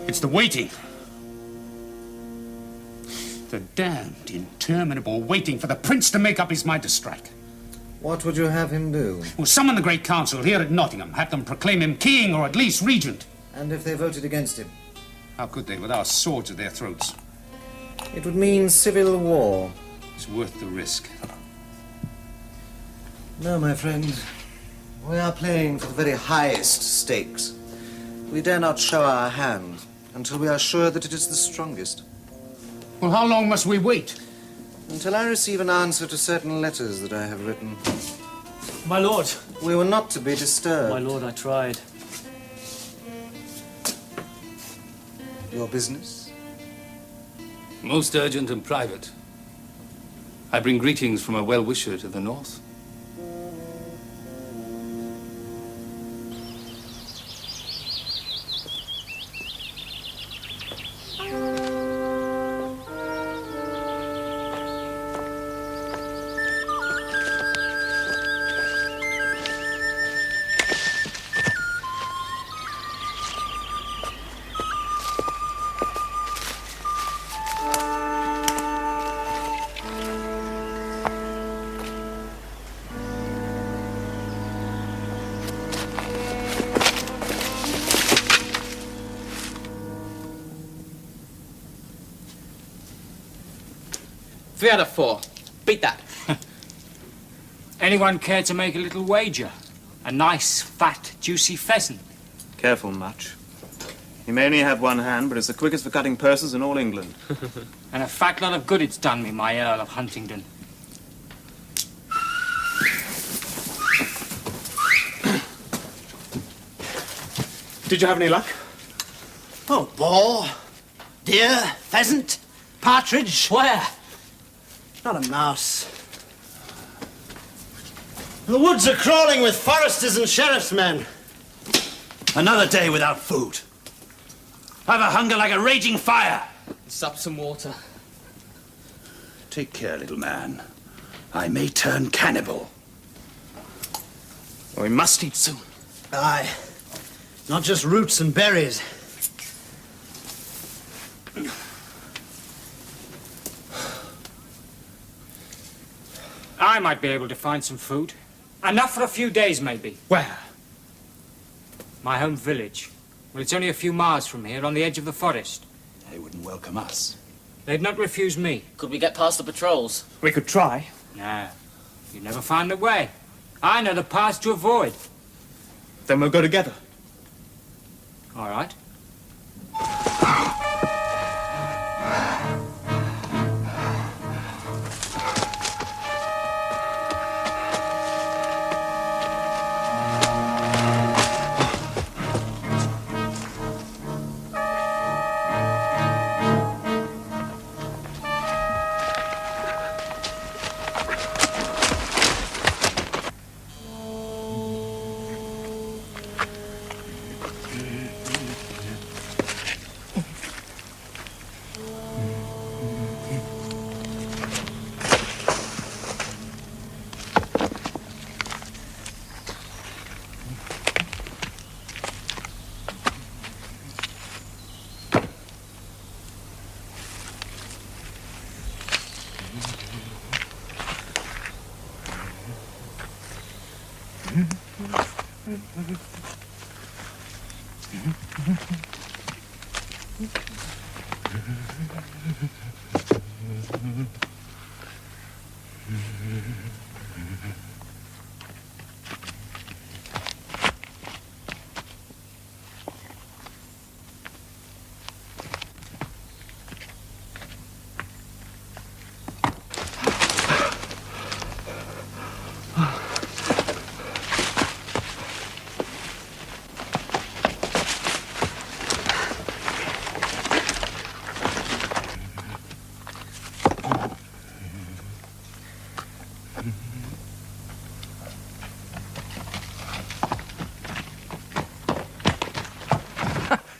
It's the waiting. The damned, interminable waiting for the prince to make up his mind to strike. What would you have him do? Well, summon the great council here at Nottingham, have them proclaim him king or at least regent. And if they voted against him? How could they with our swords at their throats? It would mean civil war. It's worth the risk. No, my friend. We are playing for the very highest stakes. We dare not show our hand until we are sure that it is the strongest. Well, how long must we wait? Until I receive an answer to certain letters that I have written. My lord. We were not to be disturbed. My lord, I tried. Your business? Most urgent and private. I bring greetings from a well-wisher to the north. Three out of four. Beat that. Anyone care to make a little wager? A nice, fat, juicy pheasant. Careful, Much. He may only have one hand, but it's the quickest for cutting purses in all England. And a fat lot of good it's done me, my Earl of Huntingdon. Did you have any luck? Oh, boar, deer, pheasant, partridge. Where? Not a mouse. The woods are crawling with foresters and sheriff's men. Another day without food. I've a hunger like a raging fire. Sup some water. Take care, little man. I may turn cannibal. Well, we must eat soon. Aye. Not just roots and berries. I might be able to find some food. Enough for a few days, maybe. Where? My home village. Well, it's only a few miles from here, on the edge of the forest. They wouldn't welcome us. They'd not refuse me. Could we get past the patrols? We could try. No. You'd never find the way. I know the paths to avoid. Then we'll go together. All right.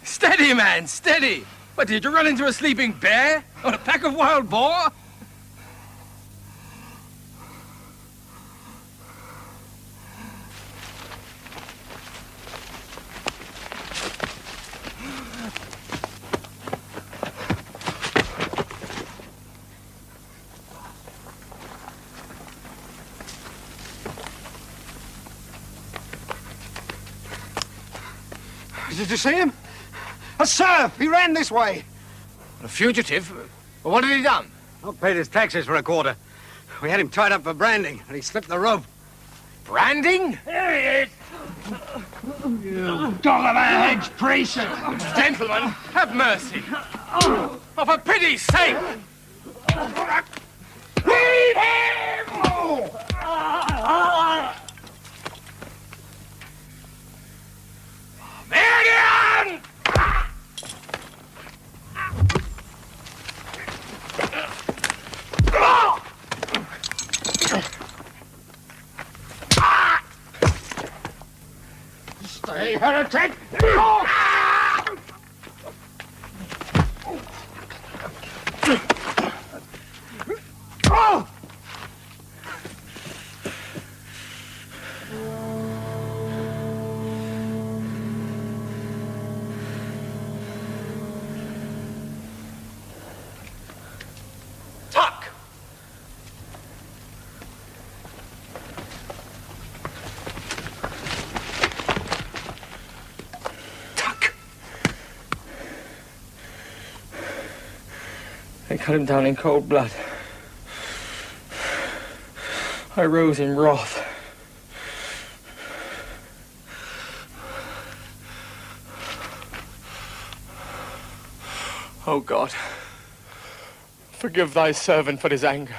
Steady, man, steady. What, did you run into a sleeping bear? Or a pack of wild boar? Did you see him? Sir, he ran this way. A fugitive? Well, what had he done? Not paid his taxes for a quarter. We had him tied up for branding, and he slipped the rope. Branding? There he is! You dog of a hedge priest! Gentlemen, have mercy. Oh, for pity's sake! Leave him! Marian! Stay, heretic! Tuck! They cut him down in cold blood. I rose in wrath. Oh God, forgive thy servant for his anger.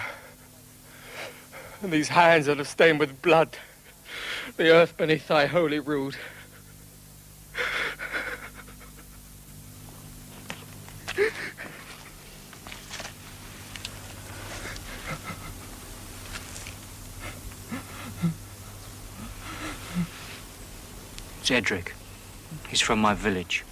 And these hands that are stained with blood, the earth beneath thy holy rood. Jedrick. He's from my village.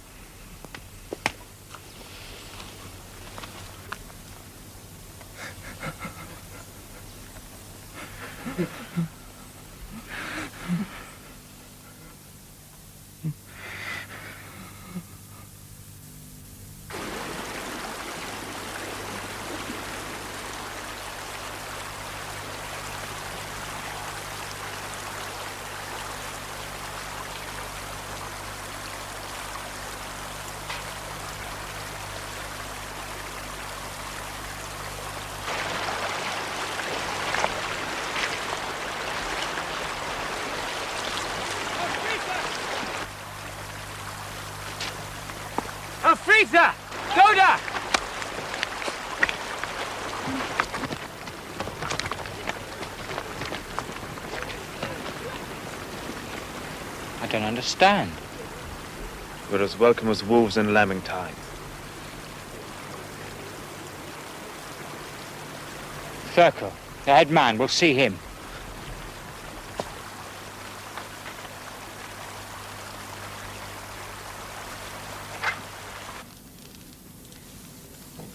Alfreda! Doda! I don't understand. We're as welcome as wolves in lambing time. Thurkel, the head man, we'll see him.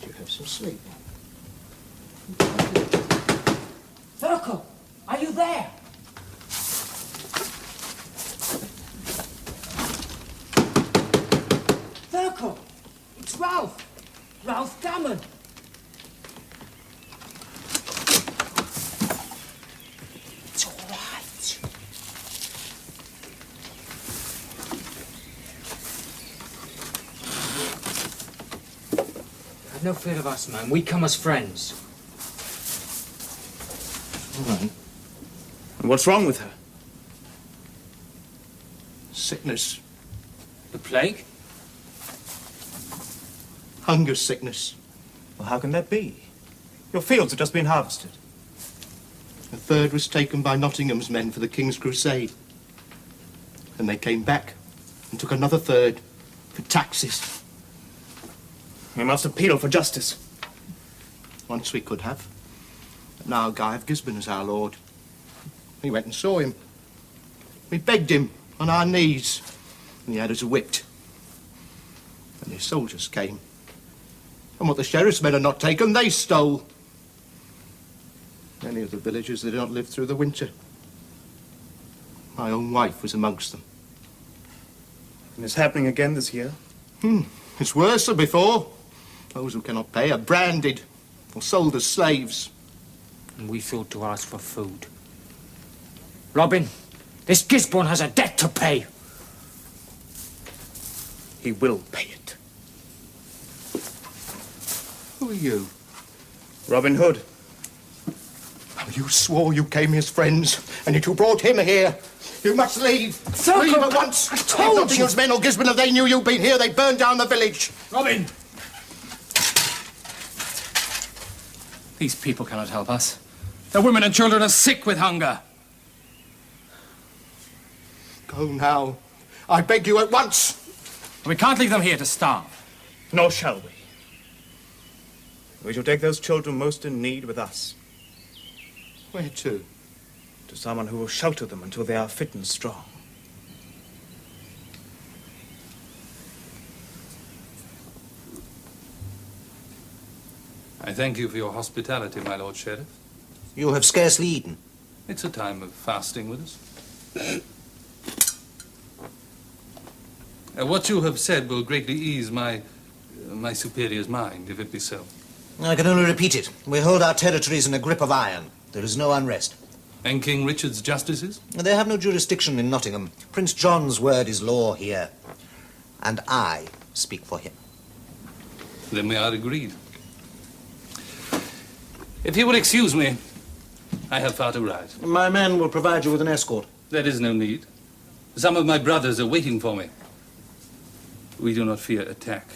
You have some sleep. Thurkel, are you there? Thurkel, it's Ralph. Ralph Gammon. It's all right. Have no fear of us, man. We come as friends. All right. And what's wrong with her? Sickness. The plague? Hunger sickness. Well, how can that be? Your fields have just been harvested. A third was taken by Nottingham's men for the King's Crusade. And they came back and took another third for taxes. We must appeal for justice. Once we could have. But now Guy of Gisborne is our lord. We went and saw him. We begged him on our knees. And he had us whipped. And his soldiers came And what the sheriff's men had not taken, they stole. Many of the villagers did not live through the winter. My own wife was amongst them. And it's happening again this year? It's worse than before. Those who cannot pay are branded or sold as slaves. And we thought to ask for food. Robin, this Gisborne has a debt to pay. He will pay it. Who are you? Robin Hood. Oh, you swore you came as friends, and that you brought him here. You must leave. Sir, leave at once. I told you. Nottingham's men or Gisborne, if they knew you'd been here, they'd burn down the village. Robin! These people cannot help us. Their women and children are sick with hunger. Go now. I beg you at once. We can't leave them here to starve. Nor shall we. We shall take those children most in need with us. Where to? To someone who will shelter them until they are fit and strong. I thank you for your hospitality, my Lord Sheriff. You have scarcely eaten. It's a time of fasting with us. What you have said will greatly ease my superior's mind, if it be so. I can only repeat it. We hold our territories in a grip of iron. There is no unrest. And King Richard's justices? They have no jurisdiction in Nottingham. Prince John's word is law here. And I speak for him. Then we are agreed. If you will excuse me, I have far to ride. My men will provide you with an escort. There is no need. Some of my brothers are waiting for me. We do not fear attack.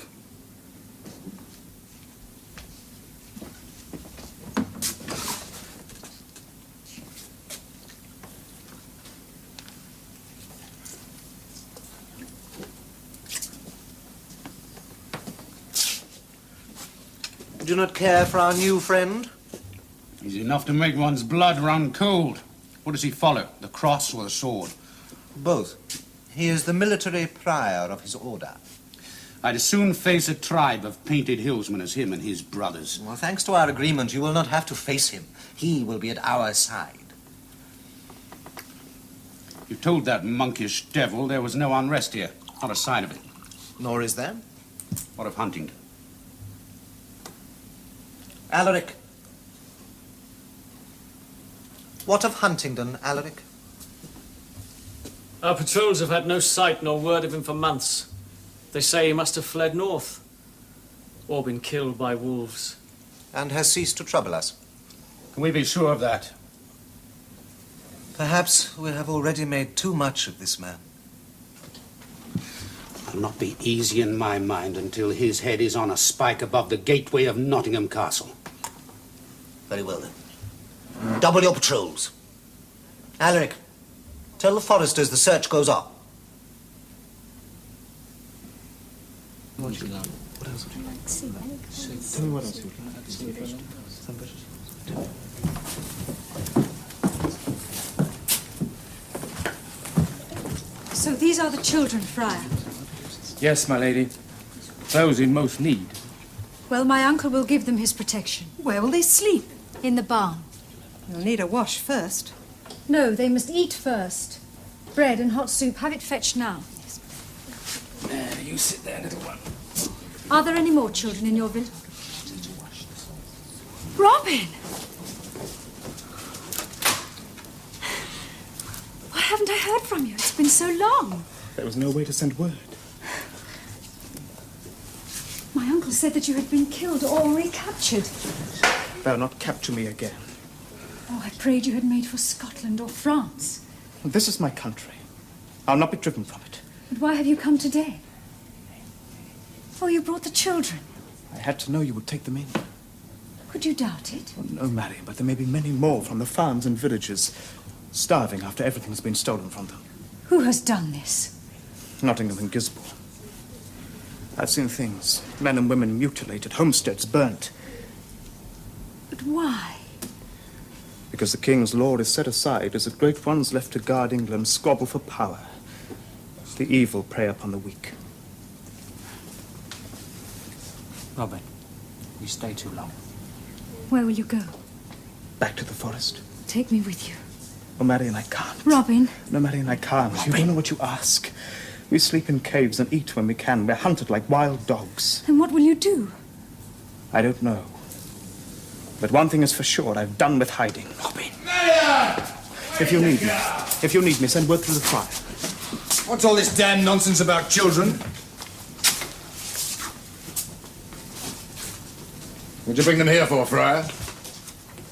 You do not care for our new friend? He's enough to make one's blood run cold. What does he follow, the cross or the sword? Both. He is the military prior of his order. I'd as soon face a tribe of painted hillsmen as him and his brothers. Well, thanks to our agreement, you will not have to face him. He will be at our side. You told that monkish devil there was no unrest here. Not a sign of it. Nor is there. What of Huntingdon? Alaric. What of Huntingdon, Alaric? Our patrols have had no sight nor word of him for months. They say he must have fled north, or been killed by wolves. And has ceased to trouble us. Can we be sure of that? Perhaps we have already made too much of this man. I'll not be easy in my mind until his head is on a spike above the gateway of Nottingham Castle. Very well, then. Double your patrols. Alaric, tell the foresters the search goes on. What else would you like? Tell me what else you would like. So these are the children, Friar? Yes, my lady. Those in most need. Well, my uncle will give them his protection. Where will they sleep? In the barn. You'll need a wash first. No, they must eat first. Bread and hot soup. Have it fetched now. You sit there, little one. Are there any more children in your village? Robin! Why haven't I heard from you? It's been so long. There was no way to send word. My uncle said that you had been killed or recaptured. They'll not capture me again. Oh, I prayed you had made for Scotland or France. This is my country. I'll not be driven from it. But why have you come today? Oh, you brought the children. I had to know you would take them in. Could you doubt it? Oh, no, Marian, but there may be many more from the farms and villages, starving after everything's been stolen from them. Who has done this? Nottingham and Gisborne. I've seen things. Men and women mutilated, homesteads burnt. But why? Because the king's law is set aside as the great ones left to guard England squabble for power. The evil prey upon the weak. Robin, we stay too long. Where will you go? Back to the forest. Take me with you. Oh, Marian, I can't. Robin. No, Marian, I can't. Robin. You don't know what you ask. We sleep in caves and eat when we can. We're hunted like wild dogs. And what will you do? I don't know. But one thing is for sure, I've done with hiding. Robin! Marian! If you need me, send word through the fire. What's all this damn nonsense about children? What'd you bring them here for, Friar?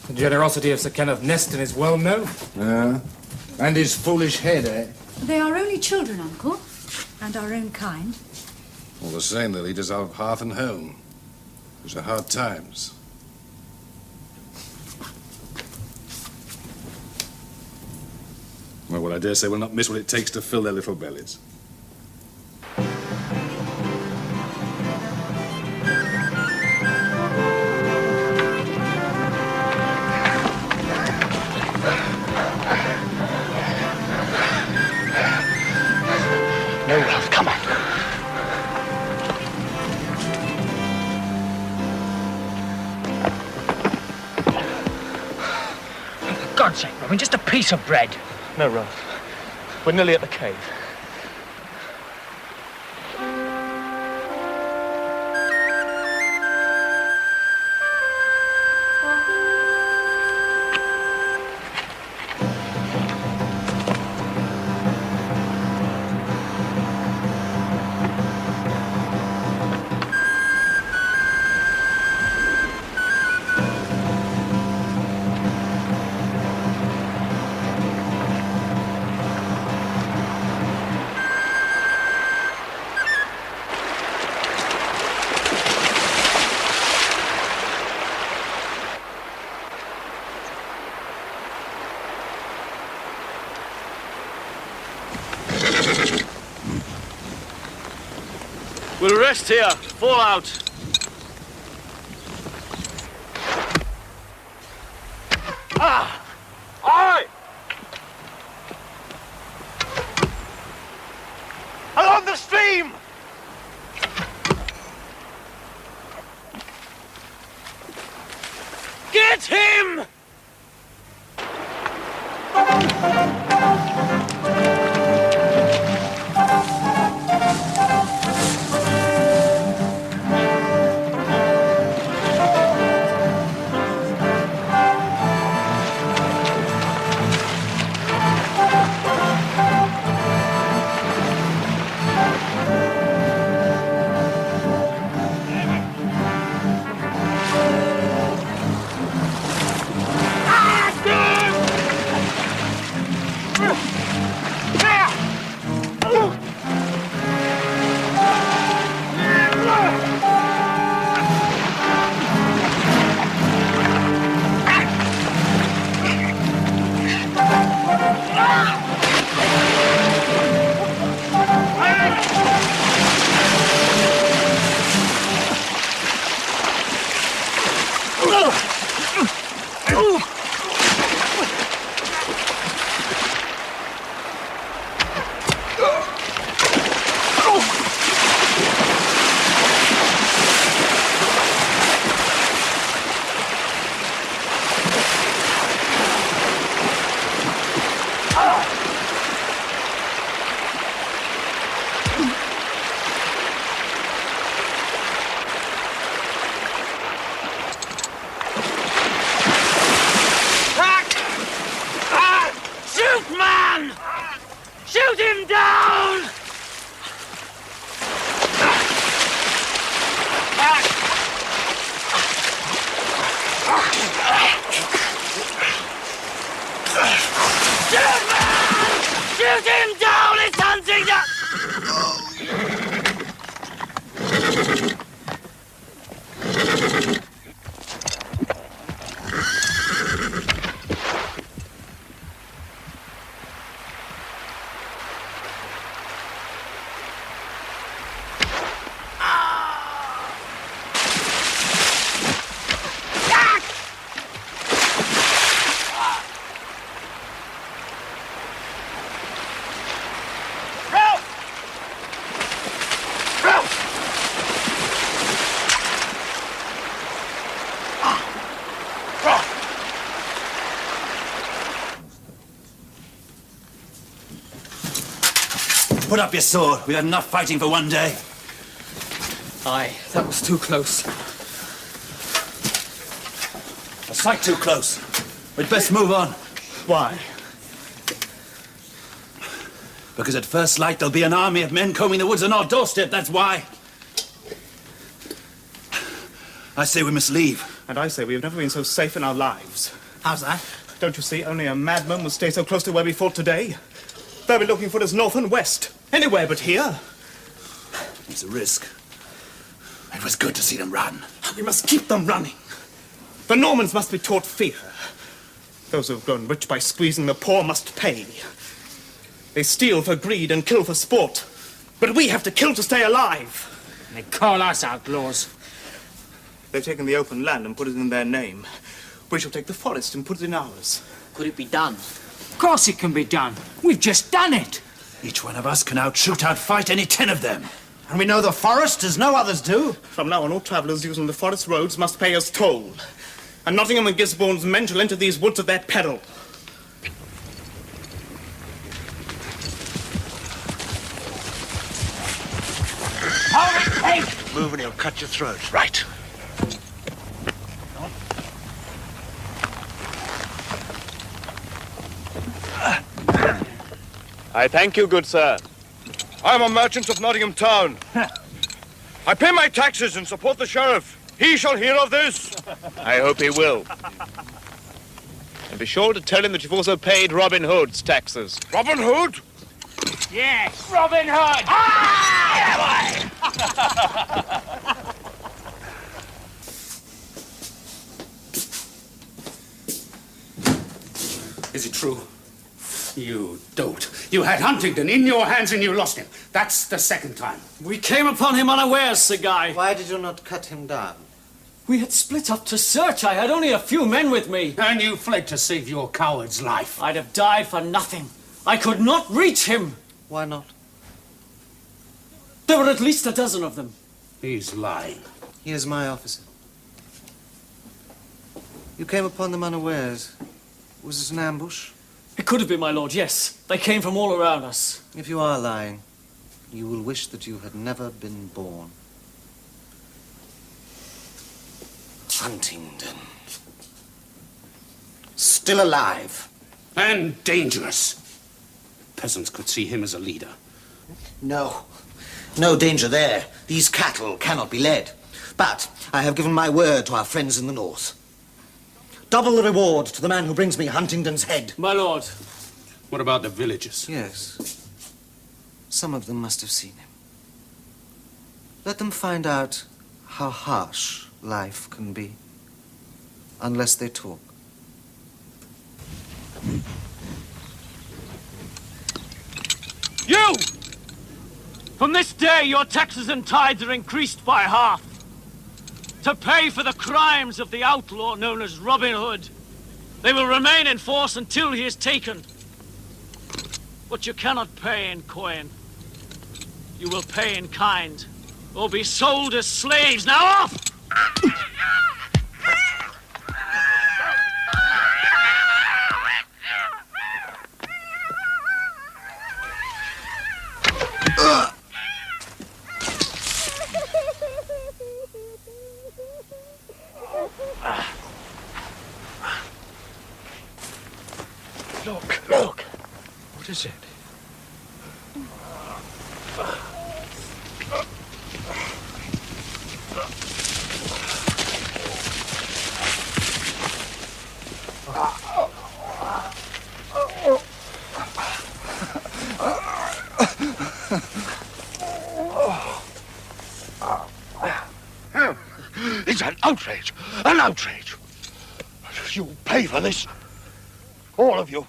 The generosity of Sir Kenneth Neston is well known. And his foolish head, eh? They are only children, Uncle, and our own kind. All the same, they're leaders of hearth and home. Those are hard times. Well, I dare say we'll not miss what it takes to fill their little bellies. No, Ralph, come on. For God's sake, Robin, just a piece of bread. No, Ralph. We're nearly at the cave. We'll rest here. Fall out. Ah! Aye! Along the stream! Get him! Put up your sword. We've had enough fighting for one day. Aye, that was too close. A sight too close. We'd best move on. Why? Because at first light there'll be an army of men combing the woods on our doorstep, that's why. I say we must leave. And I say we have never been so safe in our lives. How's that? Don't you see, only a madman would stay so close to where we fought today. They'll be looking for us north and west. Anywhere but here. It's a risk. It was good to see them run. We must keep them running. The Normans must be taught fear. Those who have grown rich by squeezing the poor must pay. They steal for greed and kill for sport. But we have to kill to stay alive. And they call us outlaws. They've taken the open land and put it in their name. We shall take the forest and put it in ours. Could it be done? Of course it can be done. We've just done it. Each one of us can outfight any 10 of them. And we know the forest as no others do. From now on, all travellers using the forest roads must pay us toll. And Nottingham and Gisborne's men shall enter these woods at their peril. Move and he'll cut your throat. Right. I thank you, good sir. I am a merchant of Nottingham town. I pay my taxes and support the sheriff. He shall hear of this. I hope he will. And be sure to tell him that you've also paid Robin Hood's taxes. Robin Hood? Yes, Robin Hood! Is it true? You dolt. You had Huntingdon in your hands and you lost him. That's the second time. We came upon him unawares, Sir Guy. Why did you not cut him down? We had split up to search. I had only a few men with me. And you fled to save your coward's life. I'd have died for nothing. I could not reach him. Why not? There were at least a dozen of them. He's lying. He is my officer. You came upon them unawares. Was it an ambush? It could have been, my lord, yes. They came from all around us. If you are lying, you will wish that you had never been born. Huntingdon. Still alive. And dangerous. Peasants could see him as a leader. No. No danger there. These cattle cannot be led. But I have given my word to our friends in the north. Double the reward to the man who brings me Huntingdon's head. My lord. What about the villagers? Yes. Some of them must have seen him. Let them find out how harsh life can be, unless they talk. You! From this day, your taxes and tithes are increased by half. To pay for the crimes of the outlaw known as Robin Hood. They will remain in force until he is taken. But you cannot pay in coin. You will pay in kind, or be sold as slaves. Now off! Look. What is it? It's an outrage! An outrage! You pay for this! All of you!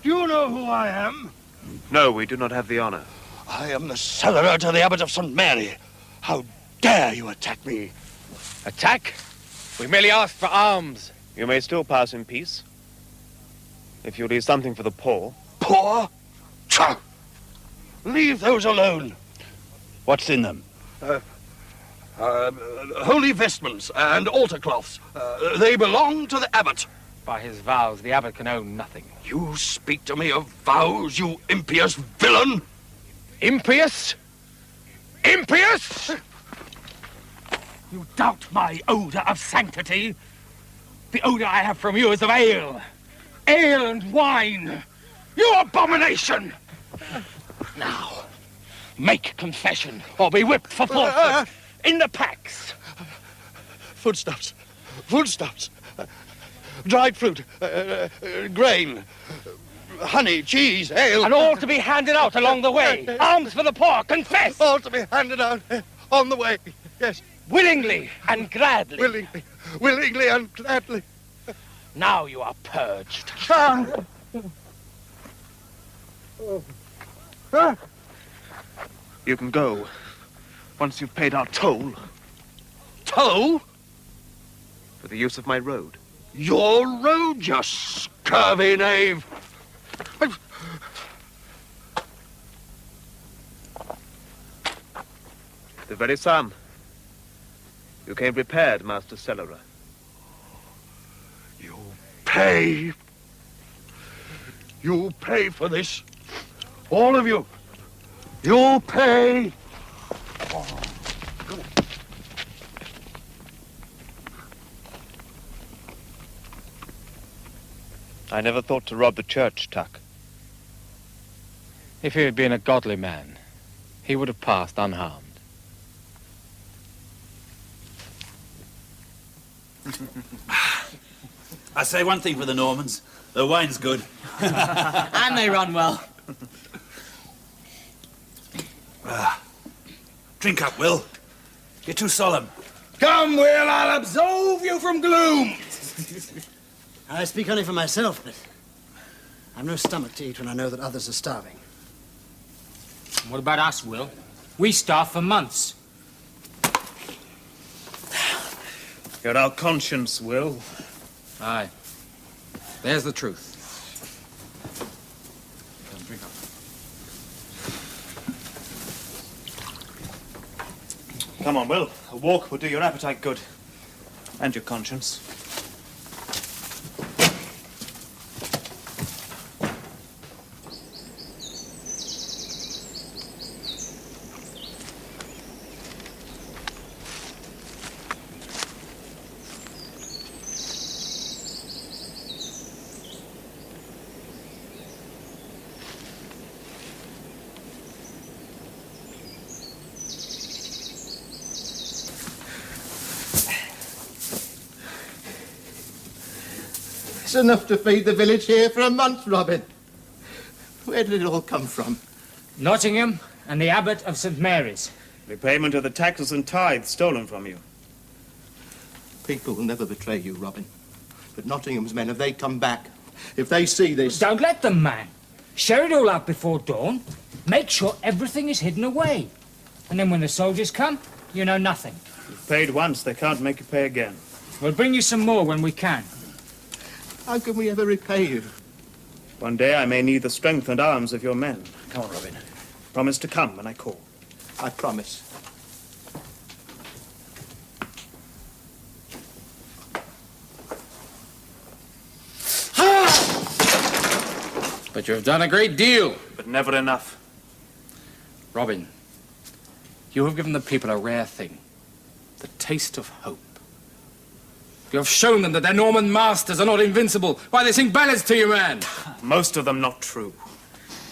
Do you know who I am? No, we do not have the honor. I am the cellarer to the Abbot of St. Mary. How dare you attack me? Attack? We merely asked for alms. You may still pass in peace. If you leave something for the poor. Poor? Tchah! Leave those alone. What's in them? Holy vestments and altar cloths. They belong to the abbot. By his vows, the abbot can own nothing. You speak to me of vows, you impious villain? Impious? Impious? You doubt my odour of sanctity? The odour I have from you is of ale. Ale and wine. You abomination! Now, make confession, or be whipped for falsehood. In the packs. Foodstuffs. Foodstuffs. Dried fruit. Grain. Honey, cheese, ale. And all to be handed out along the way. Alms for the poor, confess! All to be handed out on the way, yes. Willingly and gladly. Willingly and gladly. Now you are purged. You can go, once you've paid our toll. Toll? For the use of my road. Your road, you scurvy knave! The very sum. You came prepared, Master Cellarer. Pay. You pay for this. All of you. You'll pay. I never thought to rob the church, Tuck. If he had been a godly man, he would have passed unharmed. I say one thing for the Normans. The wine's good. And they run well. Drink up, Will. You're too solemn. Come, Will, I'll absolve you from gloom. I speak only for myself, but I've no stomach to eat when I know that others are starving. What about us, Will? We starved for months. You're our conscience, Will. Aye. There's the truth. Come, drink up. Come on, Will. A walk will do your appetite good. And your conscience. It's enough to feed the village here for a month, Robin. Where did it all come from? Nottingham and the Abbot of St. Mary's. Repayment of the taxes and tithes stolen from you. People will never betray you, Robin. But Nottingham's men, if they come back, if they see this... Don't let them, man. Share it all out before dawn. Make sure everything is hidden away. And then when the soldiers come, you know nothing. You've paid once, they can't make you pay again. We'll bring you some more when we can. How can we ever repay you? One day I may need the strength and arms of your men. Come on, Robin. Promise to come when I call. I promise. But you have done a great deal. But never enough. Robin, you have given the people a rare thing. The taste of hope. You have shown them that their Norman masters are not invincible. Why, they sing ballads to you, man. Most of them not true.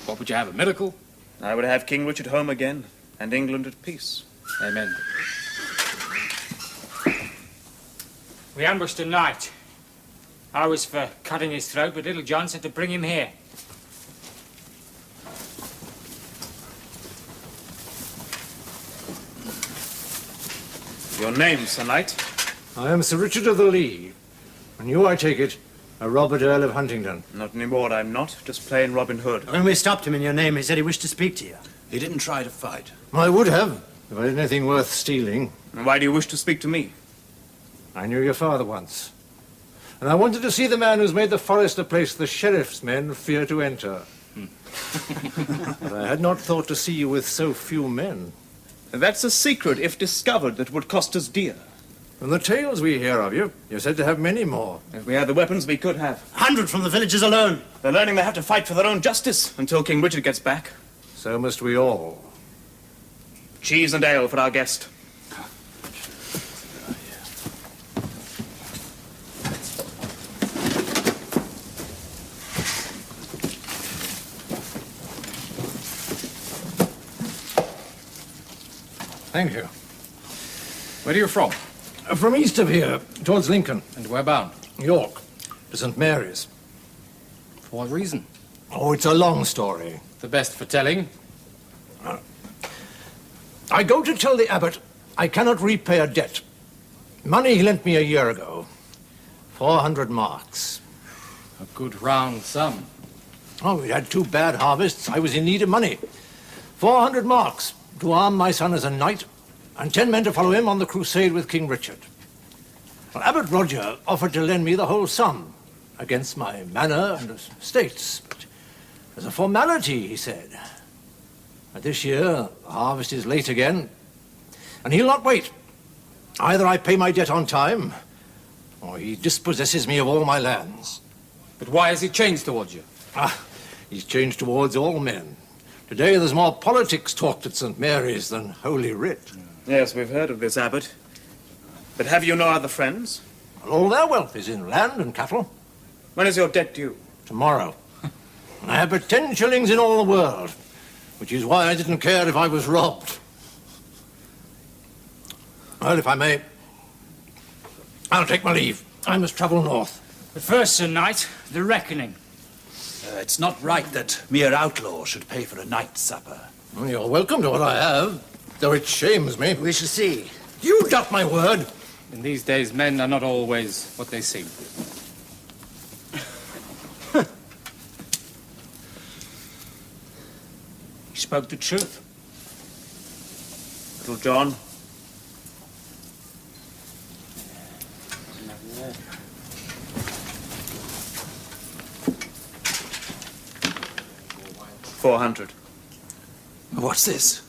What would you have, a miracle? I would have King Richard home again, and England at peace. Amen. We ambushed a knight. I was for cutting his throat, but Little John said to bring him here. Your name, Sir Knight? I am Sir Richard of the Lee, and you, I take it, are Robert Earl of Huntingdon. Not anymore, I'm not. Just plain Robin Hood. When we stopped him in your name, he said he wished to speak to you. He didn't try to fight. I would have, if I had anything worth stealing. And why do you wish to speak to me? I knew your father once, and I wanted to see the man who's made the forest a place the sheriff's men fear to enter. But I had not thought to see you with so few men. That's a secret, if discovered, that would cost us dear. From the tales we hear of you, you're said to have many more. If we had the weapons we could have. 100 from the villagers alone. They're learning they have to fight for their own justice until King Richard gets back. So must we all. Cheese and ale for our guest. Thank you. Where are you from? From east of here, towards Lincoln. And where bound? York, to St. Mary's. For what reason? Oh, it's a long story. The best for telling. I go to tell the abbot I cannot repay a debt. Money he lent me a year ago. 400 marks. A good round sum. Oh, we had 2 bad harvests. I was in need of money. 400 marks to arm my son as a knight, and 10 men to follow him on the crusade with King Richard. Well, Abbot Roger offered to lend me the whole sum against my manor and estates. But as a formality, he said. And this year, the harvest is late again, and he'll not wait. Either I pay my debt on time, or he dispossesses me of all my lands. But why has he changed towards you? He's changed towards all men. Today there's more politics talked at St. Mary's than Holy Writ. Yes, we've heard of this, Abbot. But have you no other friends? All their wealth is in land and cattle. When is your debt due? Tomorrow. I have but 10 shillings in all the world, which is why I didn't care if I was robbed. Well, if I may, I'll take my leave. I must travel north. But first, Sir Knight, the reckoning. It's not right that mere outlaws should pay for a night's supper. Well, you're welcome to what I have, though it shames me. We shall see. You doubt my word. In these days, men are not always what they seem. He spoke the truth. Little John. $400. What's this?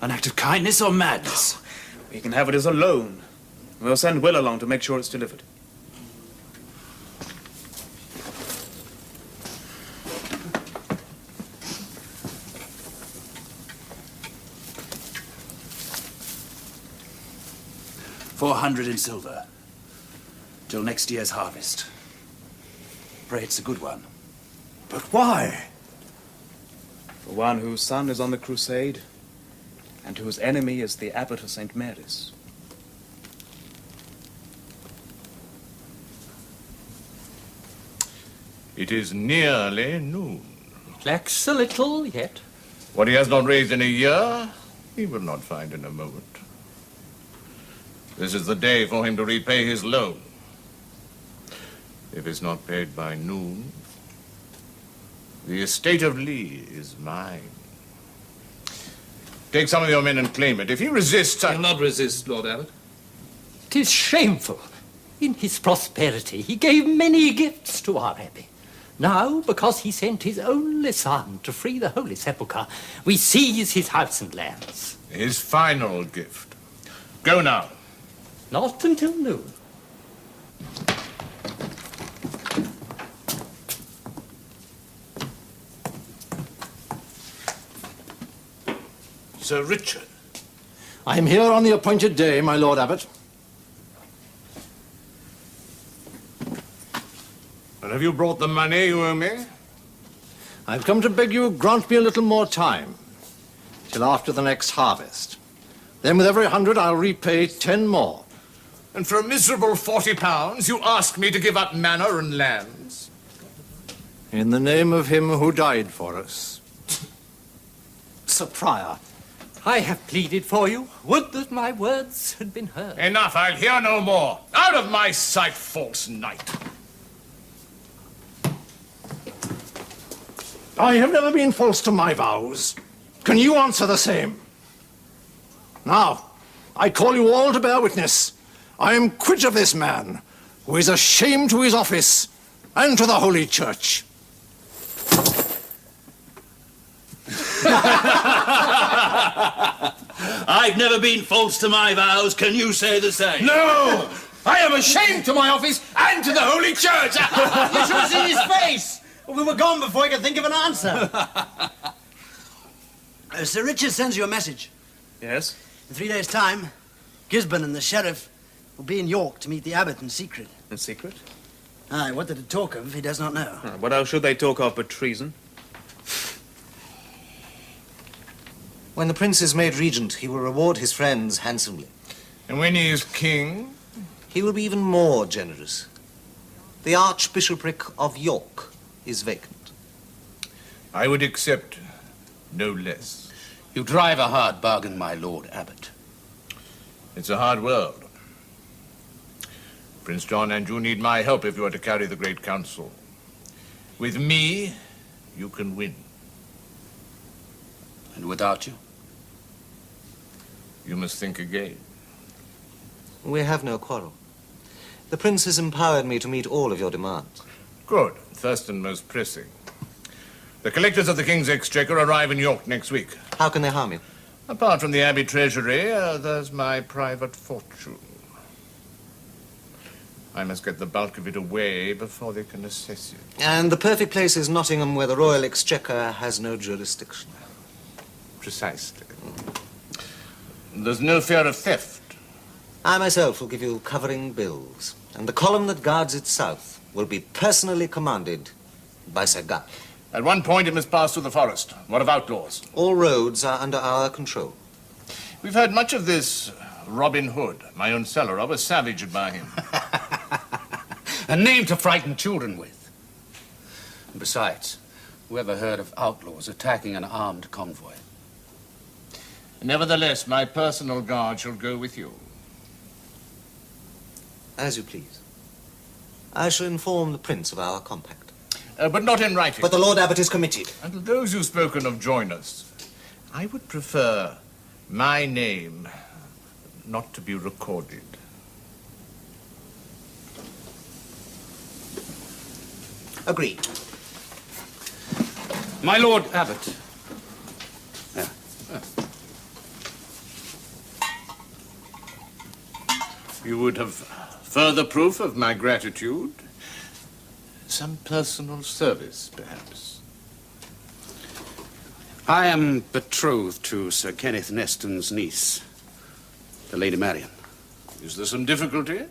An act of kindness or madness? You can have it as a loan. We'll send Will along to make sure it's delivered. $400 in silver. Till next year's harvest. Pray it's a good one. But why? For one whose son is on the crusade, and whose enemy is the Abbot of St. Mary's. It is nearly noon. It lacks a little yet. What he has not raised in a year, he will not find in a moment. This is the day for him to repay his loan. If it's not paid by noon, the estate of Lee is mine. Take some of your men and claim it. If he resists, He'll not resist, Lord Abbot. 'Tis shameful. In his prosperity, he gave many gifts to our abbey. Now, because he sent his only son to free the Holy Sepulchre, we seize his house and lands. His final gift. Go now. Not until noon. Sir Richard. I am here on the appointed day, my Lord Abbot. And have you brought the money you owe me? I've come to beg you grant me a little more time, till after the next harvest. Then with every 100 I'll repay 10 more. And for a miserable £40 you ask me to give up manor and lands? In the name of him who died for us. Sir Prior, I have pleaded for you. Would that my words had been heard. Enough, I'll hear no more. Out of my sight, false knight. I have never been false to my vows. Can you answer the same? Now, I call you all to bear witness. I am quit of this man, who is a shame to his office and to the Holy Church. I've never been false to my vows. Can you say the same? No! I am ashamed to my office and to the Holy Church! You should have seen his face! We were gone before he could think of an answer. Sir Richard sends you a message. Yes? In 3 days' time, Gisborne and the sheriff will be in York to meet the abbot in secret. In secret? Aye, what they're to talk of, he does not know. What else should they talk of but treason? When the prince is made regent, he will reward his friends handsomely. And when he is king? He will be even more generous. The Archbishopric of York is vacant. I would accept no less. You drive a hard bargain, my Lord Abbot. It's a hard world. Prince John, and you need my help if you are to carry the Great Council. With me, you can win. And without you? You must think again. We have no quarrel. The prince has empowered me to meet all of your demands. Good. First and most pressing. The collectors of the King's Exchequer arrive in York next week. How can they harm you? Apart from the Abbey treasury, there's my private fortune. I must get the bulk of it away before they can assess it. And the perfect place is Nottingham, where the Royal Exchequer has no jurisdiction. Precisely. There's no fear of theft. I myself will give you covering bills, and the column that guards it south will be personally commanded by Sir Guy. At one point, it must pass through the forest. What of outlaws? All roads are under our control. We've heard much of this Robin Hood. My own cellarer was savaged by him. A name to frighten children with. And besides, whoever heard of outlaws attacking an armed convoy? Nevertheless, my personal guard shall go with you. As you please. I shall inform the prince of our compact. But not in writing. But the Lord Abbot is committed. And to those who've spoken of join us, I would prefer my name not to be recorded. Agreed. My Lord Abbot. You would have further proof of my gratitude? Some personal service, perhaps? I am betrothed to Sir Kenneth Neston's niece, the Lady Marian. Is there some difficulty?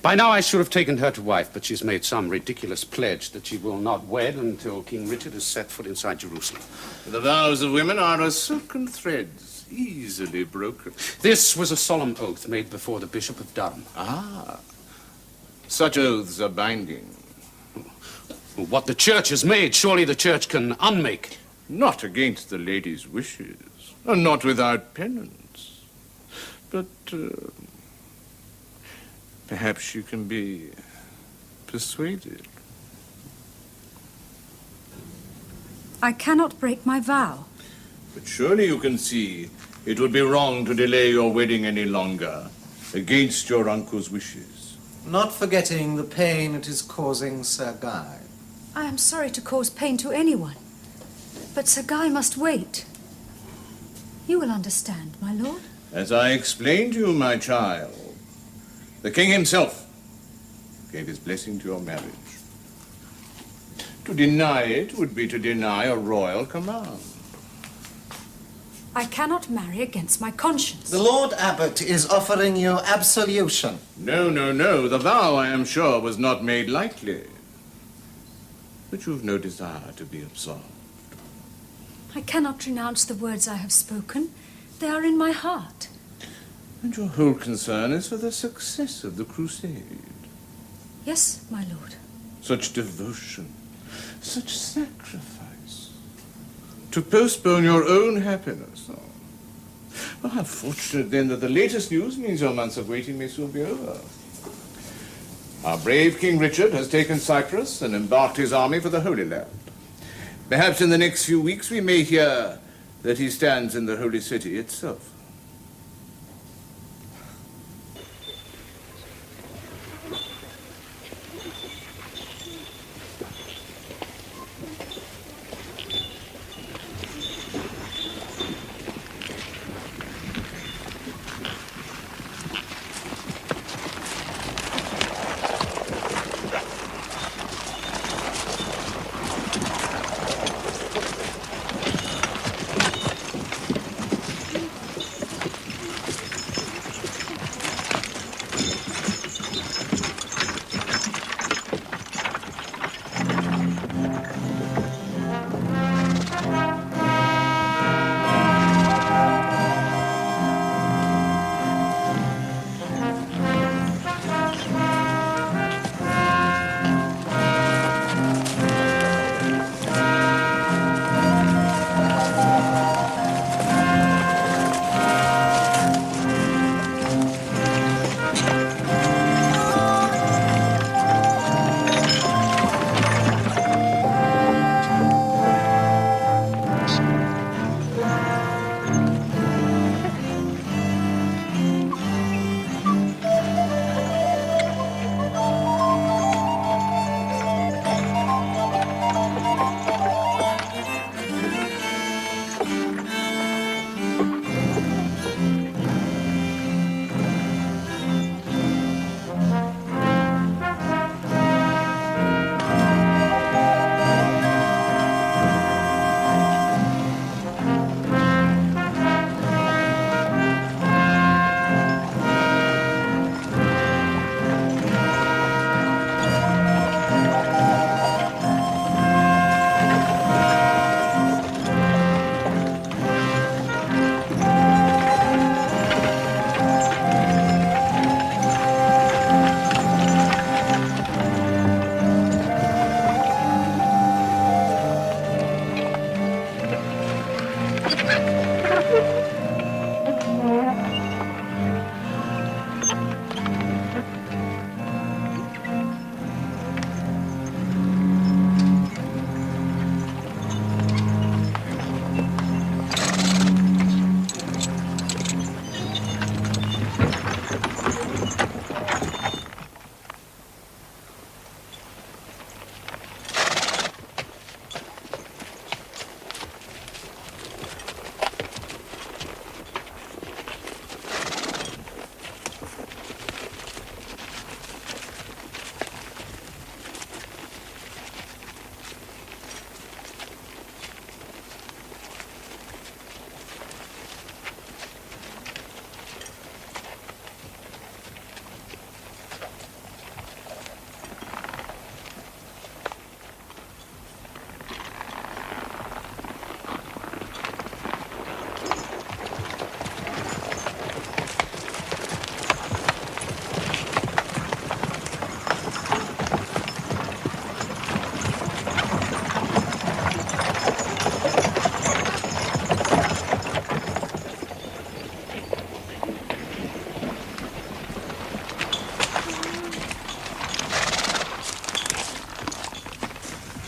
By now I should have taken her to wife, but she's made some ridiculous pledge that she will not wed until King Richard has set foot inside Jerusalem. The vows of women are as silken threads, easily broken. This was a solemn oath made before the Bishop of Durham. Ah, such oaths are binding. What the Church has made, surely the Church can unmake. Not against the lady's wishes, and not without penance. But perhaps you can be persuaded. I cannot break my vow. But surely you can see it would be wrong to delay your wedding any longer, against your uncle's wishes. Not forgetting the pain it is causing Sir Guy. I am sorry to cause pain to anyone, but Sir Guy must wait. You will understand, my lord. As I explained to you, my child, the king himself gave his blessing to your marriage. To deny it would be to deny a royal command. I cannot marry against my conscience. The Lord Abbot is offering you absolution. No, no, no. The vow, I am sure, was not made lightly. But you've no desire to be absolved. I cannot renounce the words I have spoken. They are in my heart. And your whole concern is for the success of the crusade. Yes, my lord. Such devotion, such sacrifice. To postpone your own happiness. Oh, how fortunate, then, that the latest news means your months of waiting may soon be over. Our brave King Richard has taken Cyprus and embarked his army for the Holy Land. Perhaps in the next few weeks we may hear that he stands in the Holy City itself.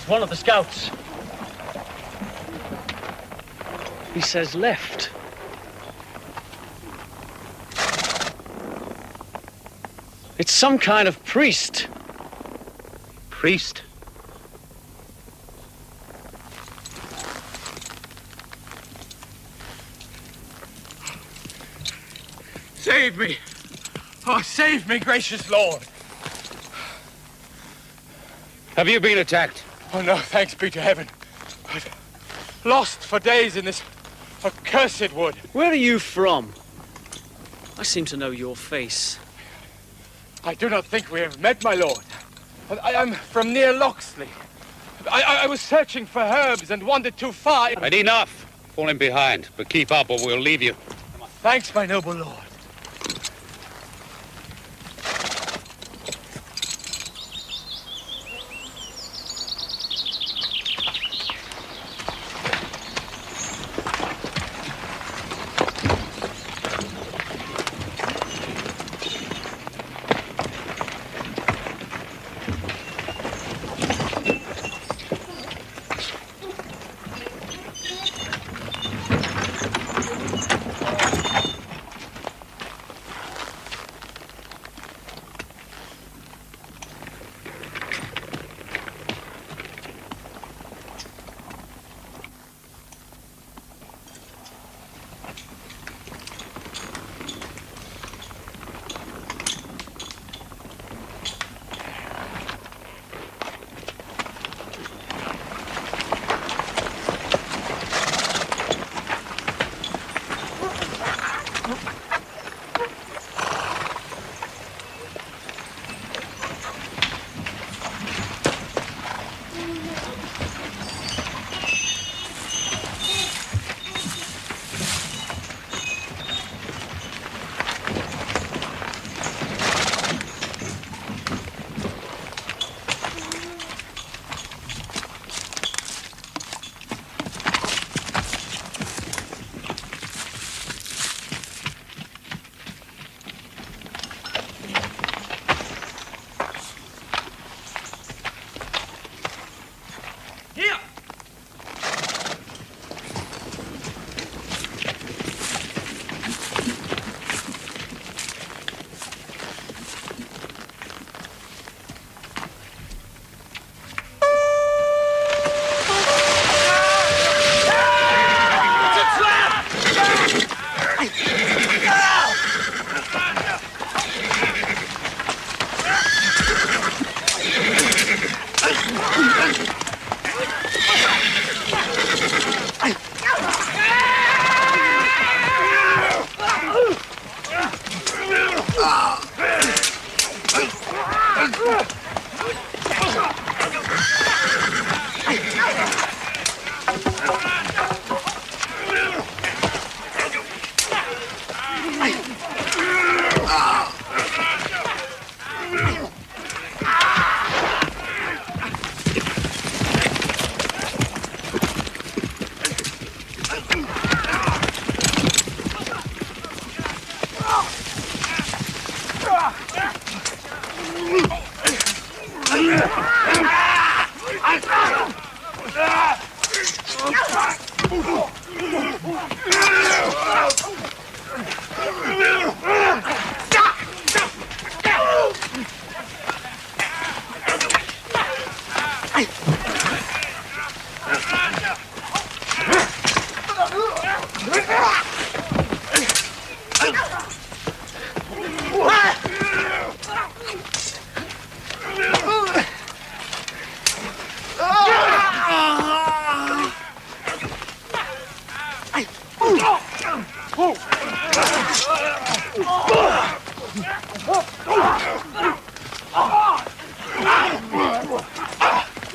It's one of the scouts. He says left. It's some kind of priest. Priest? Save me! Oh, save me, gracious Lord! Have you been attacked? Oh, no, thanks be to heaven. But lost for days in this accursed wood. Where are you from? I seem to know your face. I do not think we have met, my lord. I am from near Locksley. I was searching for herbs and wandered too far. And enough. Falling behind, but keep up or we'll leave you. Thanks, my noble lord.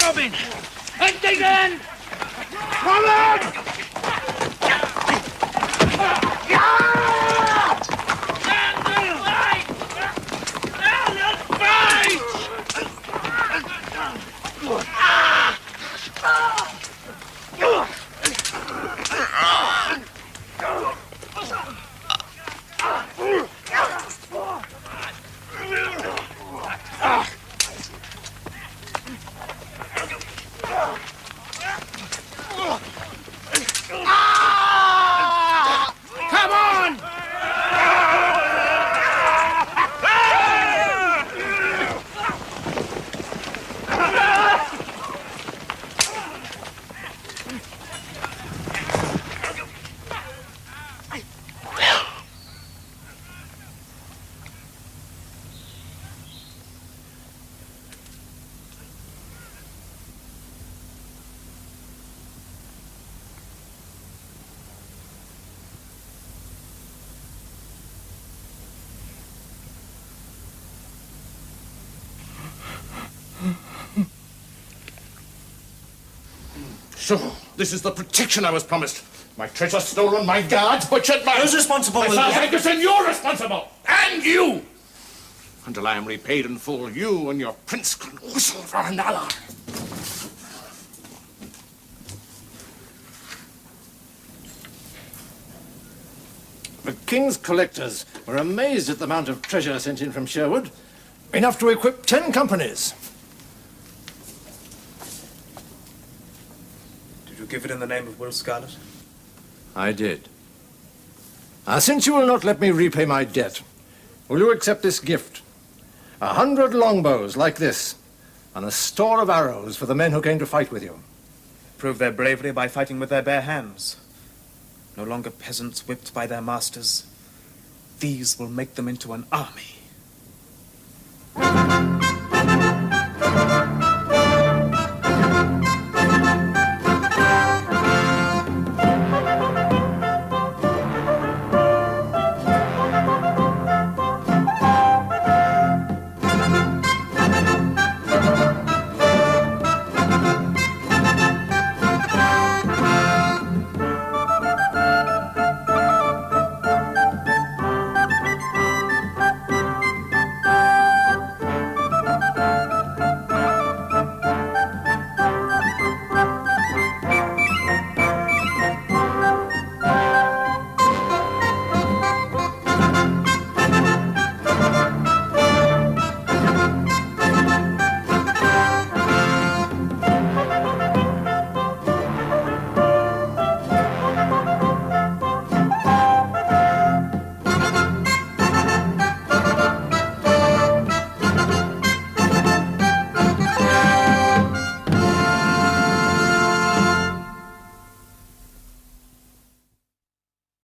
Robin! Huntingdon! Robin! So, this is the protection I was promised. My treasure stolen, my guards butchered, Who's responsible? Sir Ferguson, you're responsible! And you! Until I am repaid in full, you and your prince can whistle for an ally. The king's collectors were amazed at the amount of treasure sent in from Sherwood. Enough to equip 10 companies. Did you give it in the name of Will Scarlet? I did. Since you will not let me repay my debt, will you accept this gift? 100 longbows like this, and a store of arrows for the men who came to fight with you. Prove their bravery by fighting with their bare hands. No longer peasants whipped by their masters. These will make them into an army.